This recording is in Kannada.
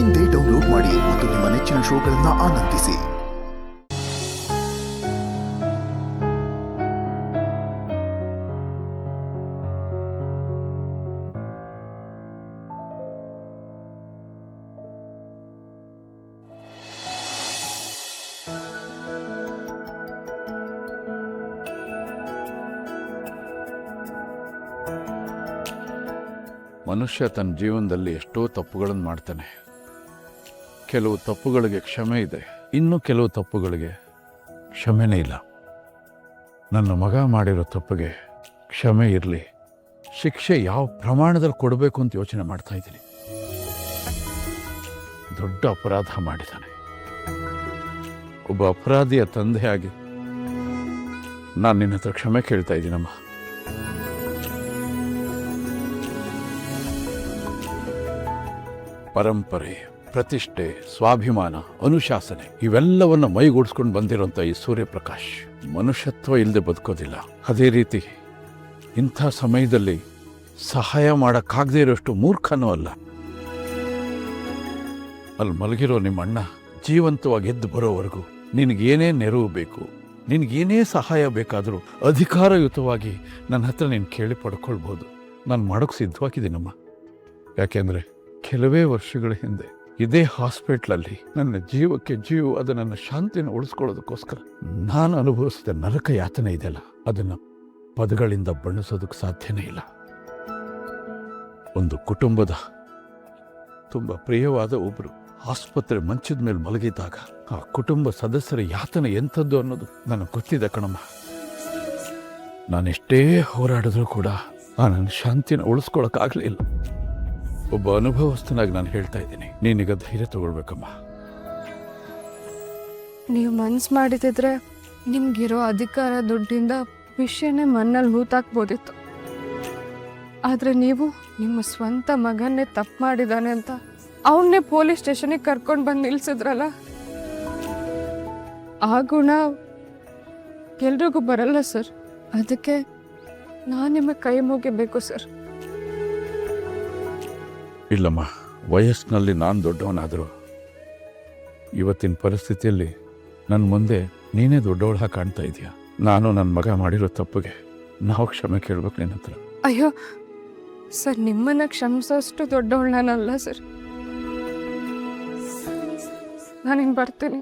ಇಂದೇ ಡೌನ್ಲೋಡ್ ಮಾಡಿ ಮತ್ತು ನಿಮ್ಮ ನೆಚ್ಚಿನ ಶೋಗಳನ್ನು ಆನಂದಿಸಿ. ಮನುಷ್ಯ ತನ್ನ ಜೀವನದಲ್ಲಿ ಎಷ್ಟೋ ತಪ್ಪುಗಳನ್ನು ಮಾಡ್ತಾನೆ. ಕೆಲವು ತಪ್ಪುಗಳಿಗೆ ಕ್ಷಮೆ ಇದೆ, ಇನ್ನು ಕೆಲವು ತಪ್ಪುಗಳಿಗೆ ಕ್ಷಮೆನೇ ಇಲ್ಲ. ನನ್ನ ಮಗ ಮಾಡಿರೋ ತಪ್ಪಿಗೆ ಕ್ಷಮೆ ಇರಲಿ, ಶಿಕ್ಷೆ ಯಾವ ಪ್ರಮಾಣದಲ್ಲಿ ಕೊಡಬೇಕು ಅಂತ ಯೋಚನೆ ಮಾಡ್ತಾ ಇದ್ದೀನಿ. ದೊಡ್ಡ ಅಪರಾಧ ಮಾಡಿದ್ದಾನೆ. ಒಬ್ಬ ಅಪರಾಧಿಯ ತಂದೆಯಾಗಿ ನಾನು ನಿನ್ನ ಹತ್ರ ಕ್ಷಮೆ ಕೇಳ್ತಾ ಇದ್ದೀನಮ್ಮ. ಪರಂಪರೆ, ಪ್ರತಿಷ್ಠೆ, ಸ್ವಾಭಿಮಾನ, ಅನುಶಾಸನೆ ಇವೆಲ್ಲವನ್ನು ಮೈಗೂಡಿಸ್ಕೊಂಡು ಬಂದಿರೋಂಥ ಈ ಸೂರ್ಯಪ್ರಕಾಶ್ ಮನುಷ್ಯತ್ವ ಇಲ್ಲದೆ ಬದುಕೋದಿಲ್ಲ. ಅದೇ ರೀತಿ ಇಂಥ ಸಮಯದಲ್ಲಿ ಸಹಾಯ ಮಾಡೋಕ್ಕಾಗದೇ ಇರೋಷ್ಟು ಮೂರ್ಖನೂ ಅಲ್ಲ. ಅಲ್ಲಿ ಮಲಗಿರೋ ನಿಮ್ಮ ಅಣ್ಣ ಜೀವಂತವಾಗಿ ಎದ್ದು ಬರೋವರೆಗೂ ನಿನಗೇನೇ ನೆರವು ಬೇಕು, ನಿನಗೇನೇ ಸಹಾಯ ಬೇಕಾದರೂ ಅಧಿಕಾರಯುತವಾಗಿ ನನ್ನ ಹತ್ರ ನೀನು ಕೇಳಿ ಪಡ್ಕೊಳ್ಬೋದು. ನಾನು ಮಾಡೋಕ್ಕೆ ಸಿದ್ಧವಾಗಿದ್ದೀನಮ್ಮ. ಯಾಕೆಂದರೆ ಕೆಲವೇ ವರ್ಷಗಳ ಹಿಂದೆ ಇದೇ ಹಾಸ್ಪಿಟ್ಲಲ್ಲಿ ನನ್ನ ಜೀವಕ್ಕೆ ಅದು ನನ್ನ ಶಾಂತಿನ ಉಳಿಸ್ಕೊಳ್ಳೋದಕ್ಕೋಸ್ಕರ ನಾನು ಅನುಭವಿಸಿದ ನರಕ ಯಾತನೆ ಇದೆಯಲ್ಲ, ಅದನ್ನು ಪದಗಳಿಂದ ಬಣ್ಣಿಸೋದಕ್ಕೆ ಸಾಧ್ಯನೇ ಇಲ್ಲ. ಒಂದು ಕುಟುಂಬದ ತುಂಬ ಪ್ರಿಯವಾದ ಒಬ್ಬರು ಆಸ್ಪತ್ರೆ ಮಂಚದ ಮೇಲೆ ಮಲಗಿದ್ದಾಗ ಆ ಕುಟುಂಬ ಸದಸ್ಯರ ಯಾತನೆ ಎಂಥದ್ದು ಅನ್ನೋದು ನನಗೆ ಗೊತ್ತಿದೆ ಕಣಮ್ಮ. ನಾನೆಷ್ಟೇ ಹೋರಾಡಿದ್ರೂ ಕೂಡ ಆ ನನ್ನ ಶಾಂತಿನ ಉಳಿಸ್ಕೊಳ್ಳೋಕ್ಕಾಗಲಿಲ್ಲ. ಒಬ್ಬ ಅನುಭವಸ್ಥನಾಗಿ ನಾನು ಹೇಳ್ತಾ ಇದ್ದೀನಿ, ನೀನೀಗ ಧೈರ್ಯ ತಗೊಳ್ಬೇಕಮ್ಮ. ನೀವು ಮನ್ಸು ಮಾಡಿದ್ರೆ ನಿಮ್ಗಿರೋ ಅಧಿಕಾರ ದುಡ್ಡಿಂದ ವಿಷಯನೇ ಮಣ್ಣಲ್ಲಿ ಹೂತಾಕ್ಬೋದಿತ್ತು. ಆದರೆ ನೀವು ನಿಮ್ಮ ಸ್ವಂತ ಮಗನ್ನೇ ತಪ್ಪು ಮಾಡಿದಾನೆ ಅಂತ ಅವನ್ನೇ ಪೊಲೀಸ್ ಸ್ಟೇಷನಿಗೆ ಕರ್ಕೊಂಡು ಬಂದು ನಿಲ್ಸಿದ್ರಲ್ಲ, ಆ ಗುಣ ಎಲ್ರಿಗೂ ಬರಲ್ಲ ಸರ್. ಅದಕ್ಕೆ ನಾನು ನಿಮಗೆ ಕೈ ಮುಗಿಬೇಕು ಸರ್. ಇಲ್ಲಮ್ಮ, ವಯಸ್ಸಿನಲ್ಲಿ ನಾನು ದೊಡ್ಡವನಾದರೂ ಇವತ್ತಿನ ಪರಿಸ್ಥಿತಿಯಲ್ಲಿ ನನ್ನ ಮುಂದೆ ನೀನೇ ದೊಡ್ಡವಳ ಕಾಣ್ತಾ ಇದೆಯಾ. ನಾನು ನನ್ನ ಮಗ ಮಾಡಿರೋ ತಪ್ಪಿಗೆ ನಾವು ಕ್ಷಮೆ ಕೇಳ್ಬೇಕು ನಿನ್ನ ಹತ್ರ. ಅಯ್ಯೋ ಸರ್, ನಿಮ್ಮನ್ನ ಕ್ಷಮಿಸೋಷ್ಟು ದೊಡ್ಡವಳು ನಾನಲ್ಲ ಸರ್. ನಾನಿನ್ನು ಬರ್ತೀನಿ.